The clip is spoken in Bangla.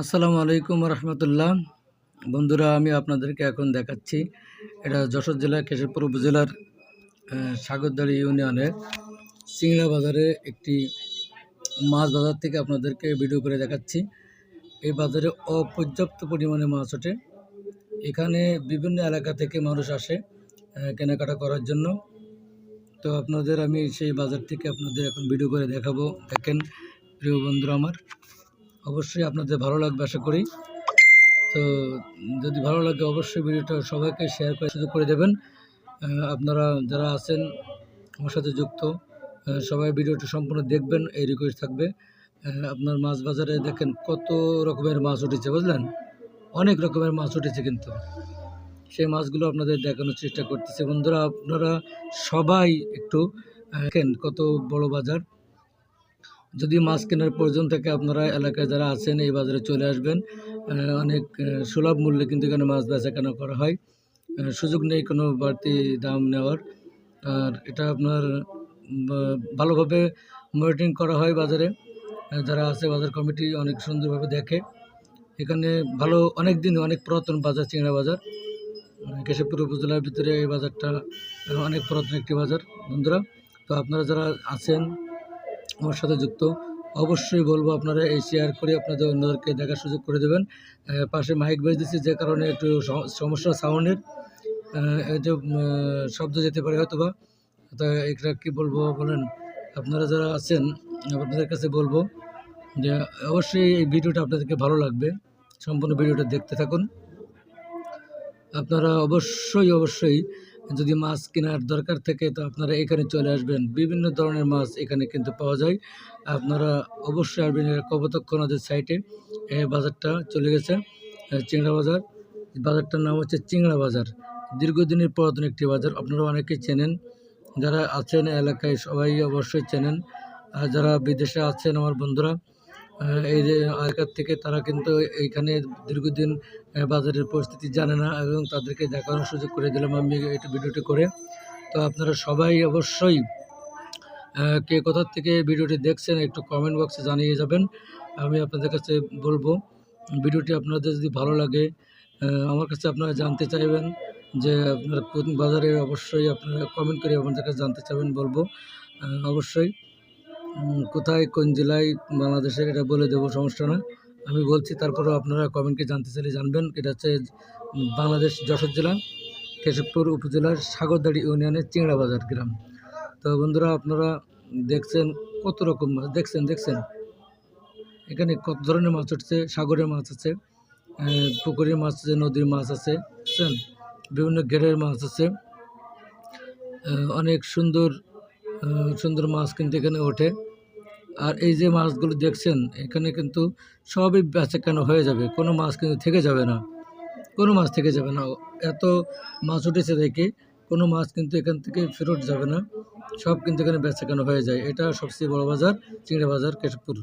আসসালামু আলাইকুম রহমতুল্লাহ। বন্ধুরা, আমি আপনাদেরকে এখন দেখাচ্ছি, এটা যশোর জেলার কেশবপুর উপজেলার সাগরদাড়ি ইউনিয়নের চিংড়া বাজারে একটি মাছ বাজার থেকে আপনাদেরকে ভিডিও করে দেখাচ্ছি। এই বাজারে অপর্যাপ্ত পরিমাণে মাছ ওঠে। এখানে বিভিন্ন এলাকা থেকে মানুষ আসে কেনাকাটা করার জন্য। তো আপনাদের আমি সেই বাজার থেকে আপনাদের এখন ভিডিও করে দেখাবো। দেখেন প্রিয় বন্ধুরা, আমার অবশ্যই আপনাদের ভালো লাগবে আশা করি। তো যদি ভালো লাগে অবশ্যই ভিডিওটা সবাইকে শেয়ার করে সুযোগ করে দেবেন। আপনারা যারা আছেন আমার সাথে যুক্ত, সবাই ভিডিওটি সম্পূর্ণ দেখবেন এই রিকোয়েস্ট থাকবে। আপনার মাছ বাজারে দেখেন কত রকমের মাছ উঠেছে, বুঝলেন? অনেক রকমের মাছ উঠেছে, কিন্তু সেই মাছগুলো আপনাদের দেখানোর চেষ্টা করতেছে। বন্ধুরা, আপনারা সবাই একটু দেখেন কত বড় বাজার। যদি মাছ কেনার প্রয়োজন থাকে আপনারা এলাকায় যারা আছেন এই বাজারে চলে আসবেন। অনেক সুলভ মূল্যে কিন্তু এখানে মাছ বেচা কেনা করা হয়। সুযোগ নেই কোনো বাড়তি দাম নেওয়ার। আর এটা আপনার ভালোভাবে মনিটরিং করা হয় বাজারে। যারা আছে বাজার কমিটি অনেক সুন্দরভাবে দেখে। এখানে ভালো অনেক দিন অনেক পুরাতন বাজার, চিংড়া বাজার। কেশবপুর উপজেলার ভিতরে এই বাজারটা অনেক পুরাতন একটি বাজার। বন্ধুরা, তো আপনারা যারা আছেন আমার সাথে যুক্ত, অবশ্যই বলবো আপনারা এই শেয়ার করে আপনাদের অন্যদেরকে দেখার সুযোগ করে দেবেন। পাশে মাইক বেজ দিচ্ছি, যে কারণে একটু সমস্যা সাউন্ডের, এই যে শব্দ যেতে পারে হয়তো বা। তা এটা কী বলবো বলেন, আপনারা যারা আছেন আপনাদের কাছে বলবো যে অবশ্যই এই ভিডিওটা আপনাদেরকে ভালো লাগবে। সম্পূর্ণ ভিডিওটা দেখতে থাকুন। আপনারা অবশ্যই যদি মাছ কেনার দরকার থাকে তো আপনারা এখানে চলে আসবেন। বিভিন্ন ধরনের মাছ এখানে কিন্তু পাওয়া যায়। আপনারা অবশ্যই আসবেন। কপোতাক্ষ নদের সাইডে এই বাজারটা চলে গেছে, চিংড়া বাজার। বাজারটার নাম হচ্ছে চিংড়া বাজার। দীর্ঘদিনের পুরাতন একটি বাজার, আপনারা অনেকেই চেনেন। যারা আছেন এলাকায় সবাই অবশ্যই চেনেন। আর যারা বিদেশে আছেন আমার বন্ধুরা, এই যে আগেকার থেকে তারা কিন্তু এইখানে দীর্ঘদিন বাজারের পরিস্থিতি জানে না, এবং তাদেরকে দেখানোর সুযোগ করে দিলাম আমি এটা ভিডিওটি করে। তো আপনারা সবাই অবশ্যই কে কোথা থেকে ভিডিওটি দেখছেন একটু কমেন্ট বক্সে জানিয়ে যাবেন। আমি আপনাদের কাছে বলবো, ভিডিওটি আপনাদের যদি ভালো লাগে, আমার কাছে আপনারা জানতে চাইবেন যে আপনারা কোন বাজারে, অবশ্যই আপনারা কমেন্ট করে আমাদের কাছে জানতে চাইবেন। বলবো অবশ্যই কোথায় কোন জেলায় বাংলাদেশের এটা বলে দেবো, সমস্যা না। আমি বলছি, তারপরেও আপনারা কমেন্টকে জানতে চাইলে জানবেন। এটা হচ্ছে বাংলাদেশ যশোর জেলা কেশবপুর উপজেলার সাগরদাড়ি ইউনিয়নের চিংড়া বাজার গ্রাম। তো বন্ধুরা, আপনারা দেখছেন কত রকম মাছ, দেখছেন এখানে কত ধরনের মাছ উঠছে। সাগরের মাছ আছে, পুকুরের মাছ আছে, নদীর মাছ আছে, বুঝছেন? বিভিন্ন গ্রেডের মাছ আছে। অনেক সুন্দর সুন্দর মাছ কিন্তু এখানে ওঠে। আর এই যে মাছগুলো দেখছেন এখানে কিন্তু সবই বেচাকেনা হয়ে যাবে, কোনো মাছ কিন্তু থেকে যাবে না, কোনো মাছ থেকে যাবে না। এত মাছ উঠেছে দেখে কোনো মাছ কিন্তু এখান থেকে ফেরত যাবে না, সব কিন্তু এখানে বেচাকেনা হয়ে যায়। এটা সবচেয়ে বড় বাজার, চিংড়া বাজার, কেশবপুর।